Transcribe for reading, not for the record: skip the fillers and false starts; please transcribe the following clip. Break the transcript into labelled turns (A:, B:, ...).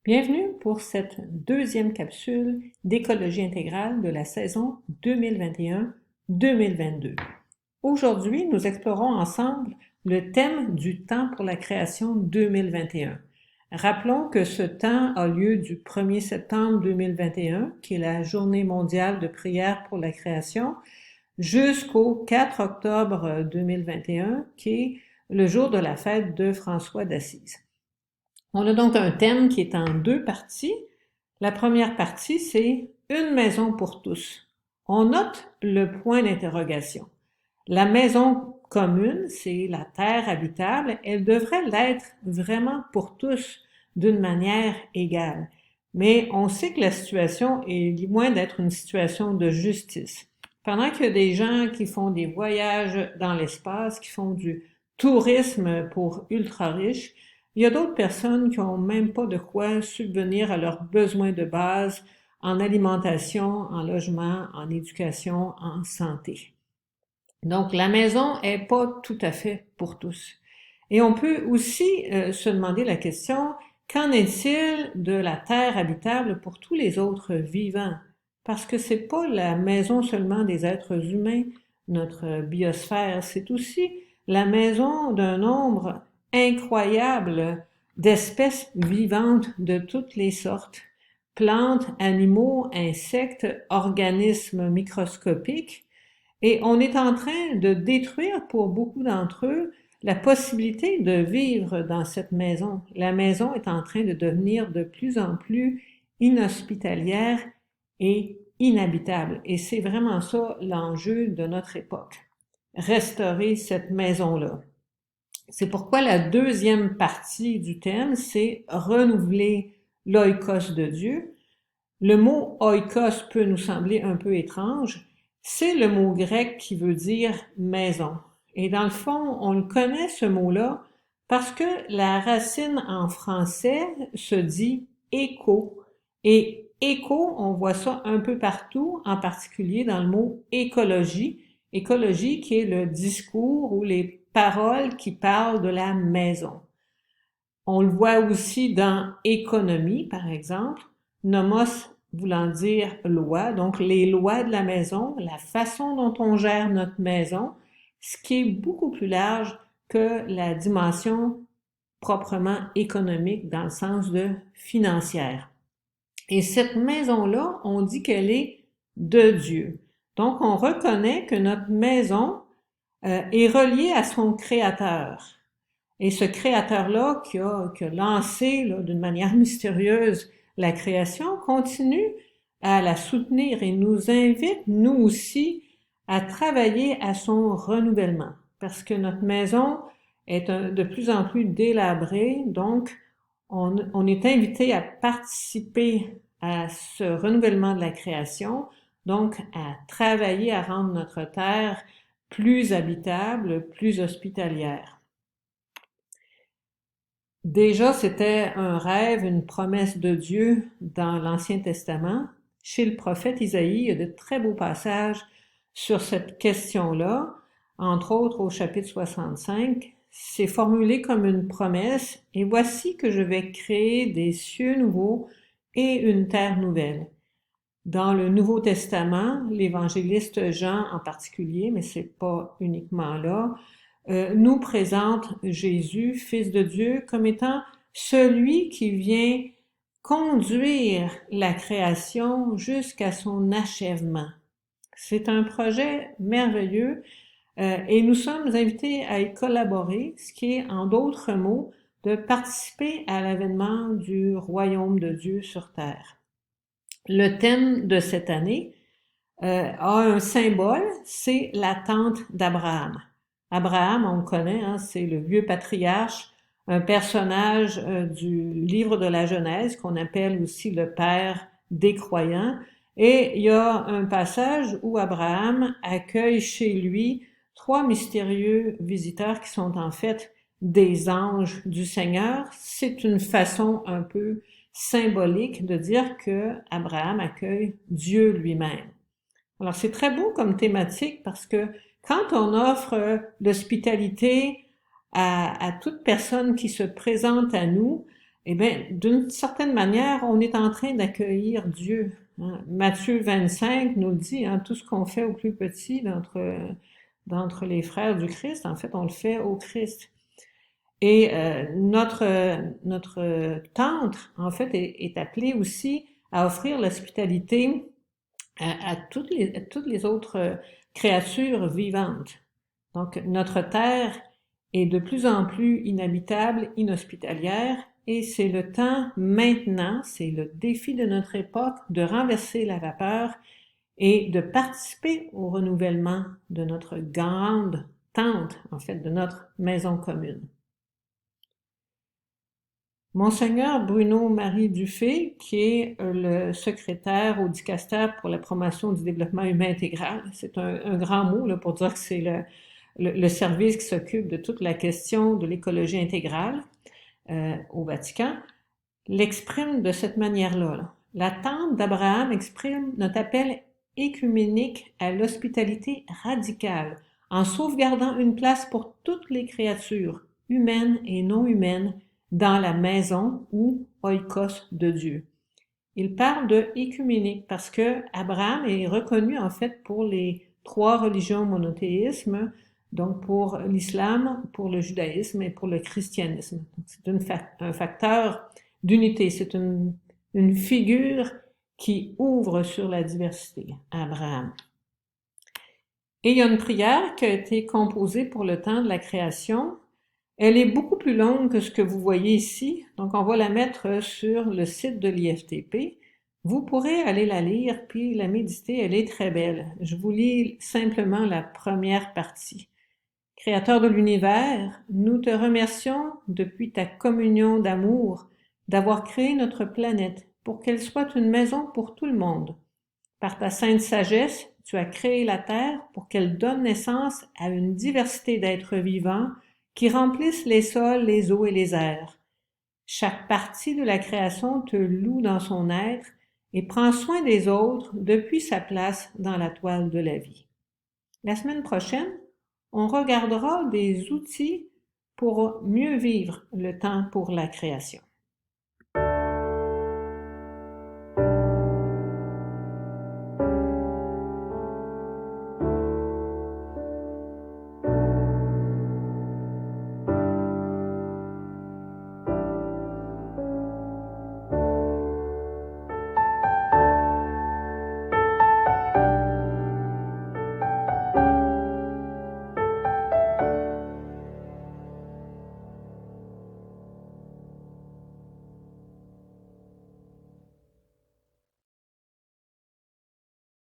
A: Bienvenue pour cette deuxième capsule d'écologie intégrale de la saison 2021-2022. Aujourd'hui, nous explorons ensemble le thème du temps pour la création 2021. Rappelons que ce temps a lieu du 1er septembre 2021, qui est la journée mondiale de prière pour la création, jusqu'au 4 octobre 2021, qui est le jour de la fête de François d'Assise. On a donc un thème qui est en deux parties. La première partie, c'est une maison pour tous. On note le point d'interrogation. La maison commune, c'est la terre habitable, elle devrait l'être vraiment pour tous d'une manière égale. Mais on sait que la situation est loin d'être une situation de justice. Pendant qu'il y a des gens qui font des voyages dans l'espace, qui font du tourisme pour ultra-riches, il y a d'autres personnes qui n'ont même pas de quoi subvenir à leurs besoins de base en alimentation, en logement, en éducation, en santé. Donc, la maison est pas tout à fait pour tous. Et on peut aussi se demander la question, qu'en est-il de la terre habitable pour tous les autres vivants? Parce que c'est pas la maison seulement des êtres humains, notre biosphère, c'est aussi la maison d'un nombre incroyable d'espèces vivantes de toutes les sortes, plantes, animaux, insectes, organismes microscopiques, et on est en train de détruire pour beaucoup d'entre eux la possibilité de vivre dans cette maison. La maison est en train de devenir de plus en plus inhospitalière et inhabitable. Et c'est vraiment ça l'enjeu de notre époque. Restaurer cette maison-là. C'est pourquoi la deuxième partie du thème, c'est renouveler l'oikos de Dieu. Le mot oikos peut nous sembler un peu étrange. C'est le mot grec qui veut dire maison. Et dans le fond, on le connaît ce mot-là parce que la racine en français se dit écho. Et écho, on voit ça un peu partout, en particulier dans le mot écologie. Écologie qui est le discours ou les paroles qui parlent de la maison. On le voit aussi dans économie, par exemple, nomos voulant dire loi, donc les lois de la maison, la façon dont on gère notre maison, ce qui est beaucoup plus large que la dimension proprement économique dans le sens de financière. Et cette maison-là, on dit qu'elle est de Dieu. Donc, on reconnaît que notre maison est reliée à son créateur. Et ce créateur-là qui a lancé d'une manière mystérieuse la création continue à la soutenir et nous invite, nous aussi, à travailler à son renouvellement. Parce que notre maison est de plus en plus délabrée, donc on est invité à participer à ce renouvellement de la création, donc à travailler à rendre notre terre plus habitable, plus hospitalière. Déjà, c'était un rêve, une promesse de Dieu dans l'Ancien Testament. Chez le prophète Isaïe, il y a de très beaux passages sur cette question-là, entre autres au chapitre 65. C'est formulé comme une promesse, et voici que je vais créer des cieux nouveaux et une terre nouvelle. Dans le Nouveau Testament, l'évangéliste Jean en particulier, mais c'est pas uniquement là, nous présente Jésus, Fils de Dieu, comme étant celui qui vient conduire la création jusqu'à son achèvement. C'est un projet merveilleux et nous sommes invités à y collaborer, ce qui est, en d'autres mots, de participer à l'avènement du royaume de Dieu sur terre. Le thème de cette année a un symbole, c'est l'attente d'Abraham. Abraham, on le connaît, hein, c'est le vieux patriarche, un personnage du livre de la Genèse qu'on appelle aussi le père des croyants. Et il y a un passage où Abraham accueille chez lui trois mystérieux visiteurs qui sont en fait des anges du Seigneur. C'est une façon un peu symbolique de dire que Abraham accueille Dieu lui-même. Alors, c'est très beau comme thématique parce que quand on offre l'hospitalité à toute personne qui se présente à nous, Eh bien, d'une certaine manière, on est en train d'accueillir Dieu. Hein. Matthieu 25 nous le dit, hein, tout ce qu'on fait au plus petit d'entre les frères du Christ, en fait, on le fait au Christ. Et notre tente, en fait, est appelée aussi à offrir l'hospitalité à toutes les autres créatures vivantes. Donc, notre terre est de plus en plus inhabitable, inhospitalière, et c'est le temps maintenant, c'est le défi de notre époque de renverser la vapeur et de participer au renouvellement de notre grande tente, en fait, de notre maison commune. Monseigneur Bruno-Marie Dufay, qui est le secrétaire au dicaster pour la promotion du développement humain intégral, c'est un grand mot là, pour dire que c'est le service qui s'occupe de toute la question de l'écologie intégrale au Vatican, l'exprime de cette manière-là. Là. La tente d'Abraham exprime notre appel écuménique à l'hospitalité radicale, en sauvegardant une place pour toutes les créatures, humaines et non humaines, dans la maison ou oikos de Dieu. Il parle de écuménique parce que Abraham est reconnu en fait pour les trois religions monothéismes, donc pour l'islam, pour le judaïsme et pour le christianisme. C'est un facteur d'unité, c'est une figure qui ouvre sur la diversité, Abraham. Et il y a une prière qui a été composée pour le temps de la création. Elle est beaucoup plus longue que ce que vous voyez ici, donc on va la mettre sur le site de l'IFTP. Vous pourrez aller la lire puis la méditer, elle est très belle. Je vous lis simplement la première partie. Créateur de l'univers, nous te remercions depuis ta communion d'amour d'avoir créé notre planète pour qu'elle soit une maison pour tout le monde. Par ta sainte sagesse, tu as créé la Terre pour qu'elle donne naissance à une diversité d'êtres vivants qui remplissent les sols, les eaux et les airs. Chaque partie de la création te loue dans son être et prend soin des autres depuis sa place dans la toile de la vie. La semaine prochaine, on regardera des outils pour mieux vivre le temps pour la création.